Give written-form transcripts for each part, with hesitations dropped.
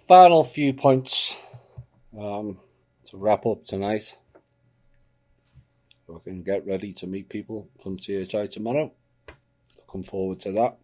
final few points to wrap up tonight. So I can get ready to meet people from THI tomorrow. Looking forward to that.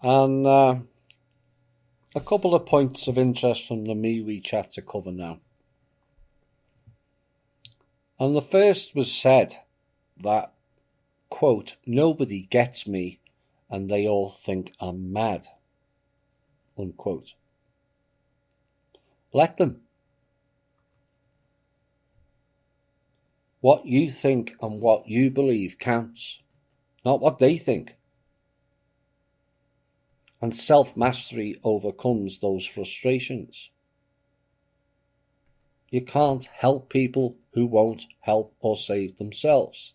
And a couple of points of interest from the MeWe chat to cover now. And the first was said that, quote, nobody gets me and they all think I'm mad, unquote. Let them. What you think and what you believe counts, not what they think. And self-mastery overcomes those frustrations. You can't help people who won't help or save themselves.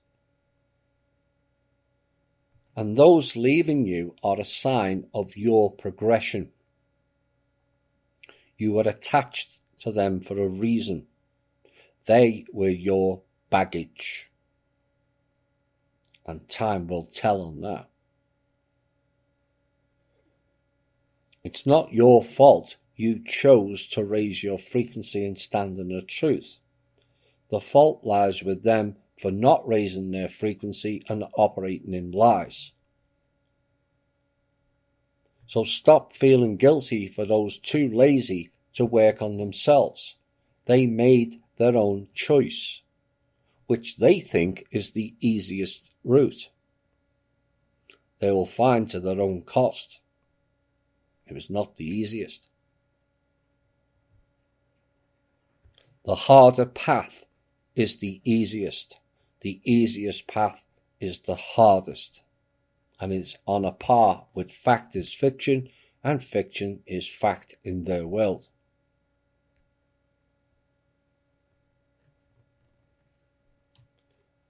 And those leaving you are a sign of your progression. You were attached to them for a reason. They were your baggage. And time will tell on that. It's not your fault you chose to raise your frequency and stand in the truth. The fault lies with them for not raising their frequency and operating in lies. So stop feeling guilty for those too lazy to work on themselves. They made their own choice, which they think is the easiest route. They will find to their own cost. It was not the easiest. The harder path is the easiest. The easiest path is the hardest. And it's on a par with fact is fiction, and fiction is fact in their world.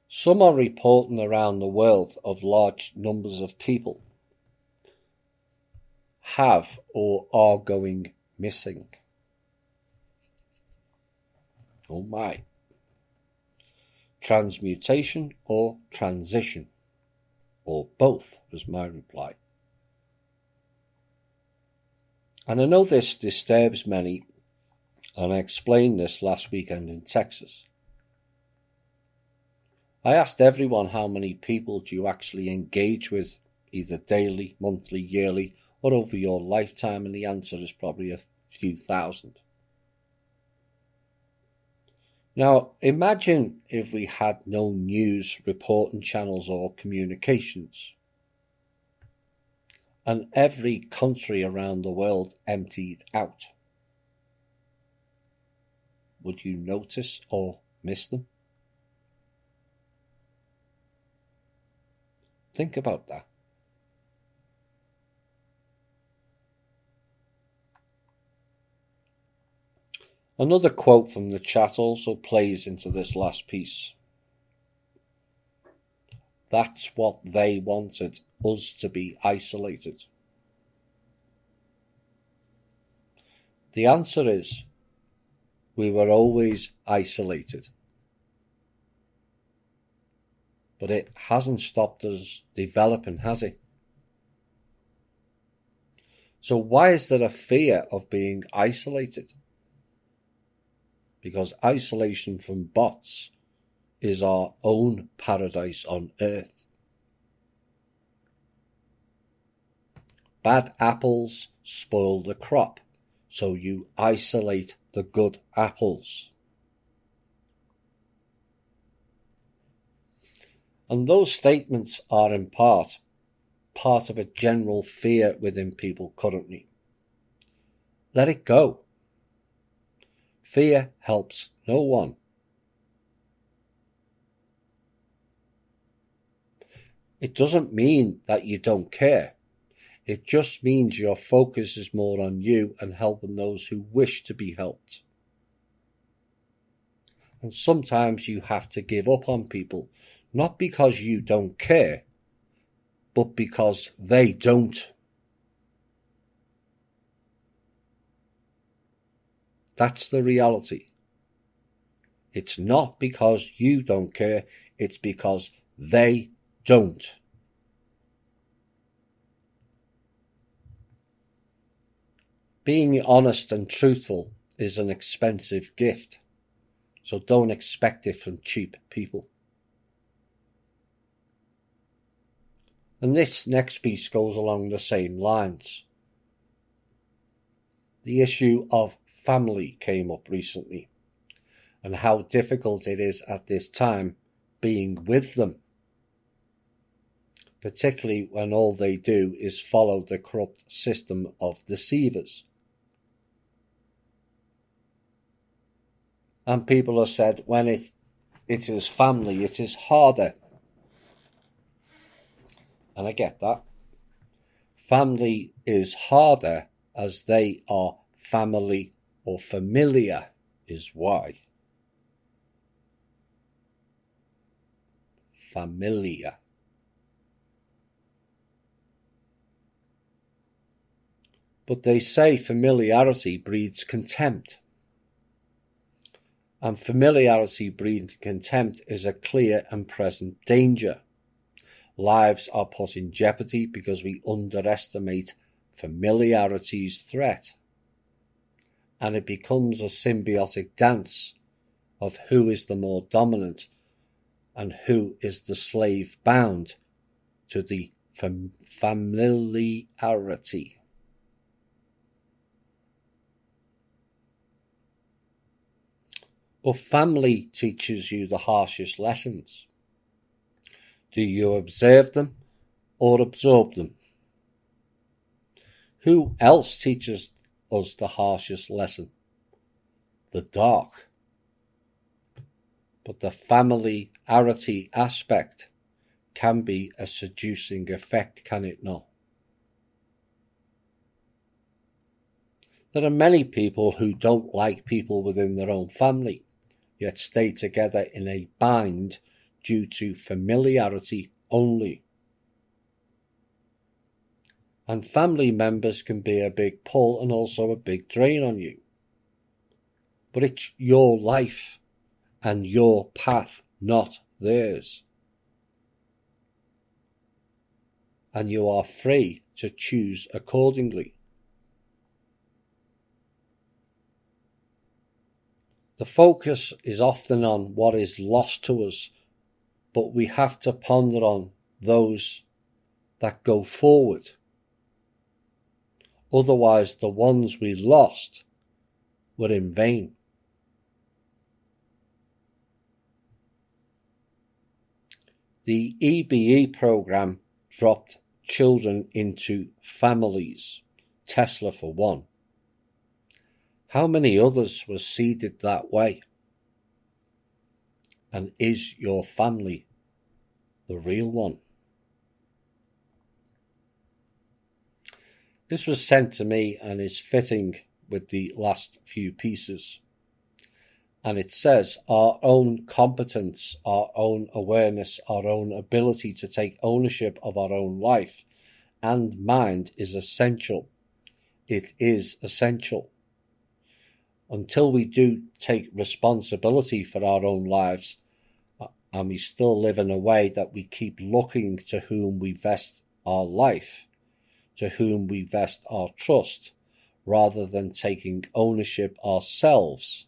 Some are reporting around the world of large numbers of people have or are going missing. Oh my. Transmutation or transition, or both, was my reply. And I know this disturbs many, and I explained this last weekend in Texas. I asked everyone how many people do you actually engage with, either daily, monthly, yearly, or over your lifetime, and the answer is probably a few thousand. Now, imagine if we had no news reporting channels or communications, and every country around the world emptied out. Would you notice or miss them? Think about that. Another quote from the chat also plays into this last piece. That's what they wanted, us to be isolated. The answer is, we were always isolated. But it hasn't stopped us developing, has it? So why is there a fear of being isolated? Because isolation from bots is our own paradise on earth. Bad apples spoil the crop, so you isolate the good apples. And those statements are in part of a general fear within people currently. Let it go. Fear helps no one. It doesn't mean that you don't care. It just means your focus is more on you and helping those who wish to be helped. And sometimes you have to give up on people, not because you don't care, but because they don't. That's the reality. It's not because you don't care, it's because they don't. Being honest and truthful is an expensive gift, so don't expect it from cheap people. And this next piece goes along the same lines. The issue of family came up recently, and how difficult it is at this time being with them, particularly when all they do is follow the corrupt system of deceivers. And people have said when it is family, it is harder. And I get that. Family is harder as they are family or familiar is why. Familiar. But they say familiarity breeds contempt. And familiarity breeding contempt is a clear and present danger. Lives are put in jeopardy because we underestimate familiarity's threat. And it becomes a symbiotic dance of who is the more dominant and who is the slave bound to the familiarity. But family teaches you the harshest lessons. Do you observe them or absorb them? Who else teaches us the harshest lesson? The dark. But the familiarity aspect can be a seducing effect, can it not? There are many people who don't like people within their own family, yet stay together in a bind due to familiarity only. And family members can be a big pull and also a big drain on you. But it's your life and your path, not theirs. And you are free to choose accordingly. The focus is often on what is lost to us, but we have to ponder on those that go forward. Otherwise, the ones we lost were in vain. The EBE program dropped children into families, Tesla for one. How many others were seeded that way? And is your family the real one? This was sent to me and is fitting with the last few pieces. And it says, our own competence, our own awareness, our own ability to take ownership of our own life and mind is essential. It is essential. Until we do take responsibility for our own lives, and we still live in a way that we keep looking to whom we vest our life, to whom we vest our trust, rather than taking ownership ourselves.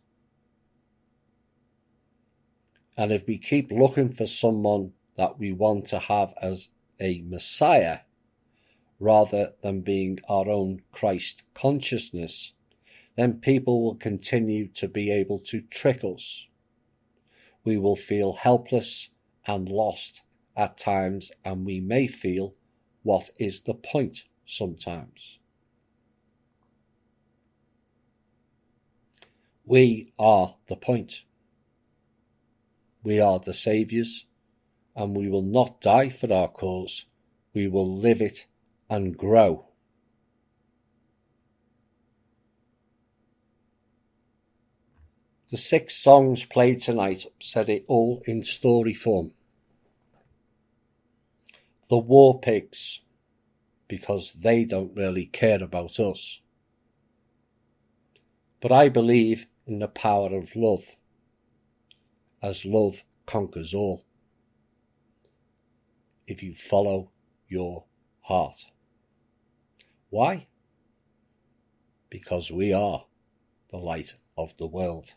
And if we keep looking for someone that we want to have as a Messiah, rather than being our own Christ consciousness, then people will continue to be able to trick us. We will feel helpless and lost at times, and we may feel, what is the point sometimes? We are the point. We are the saviours, and we will not die for our cause. We will live it and grow. The 6 songs played tonight said it all in story form. The War Pigs, because they don't really care about us. But I believe in the power of love, as love conquers all. If you follow your heart. Why? because we are the light of the world.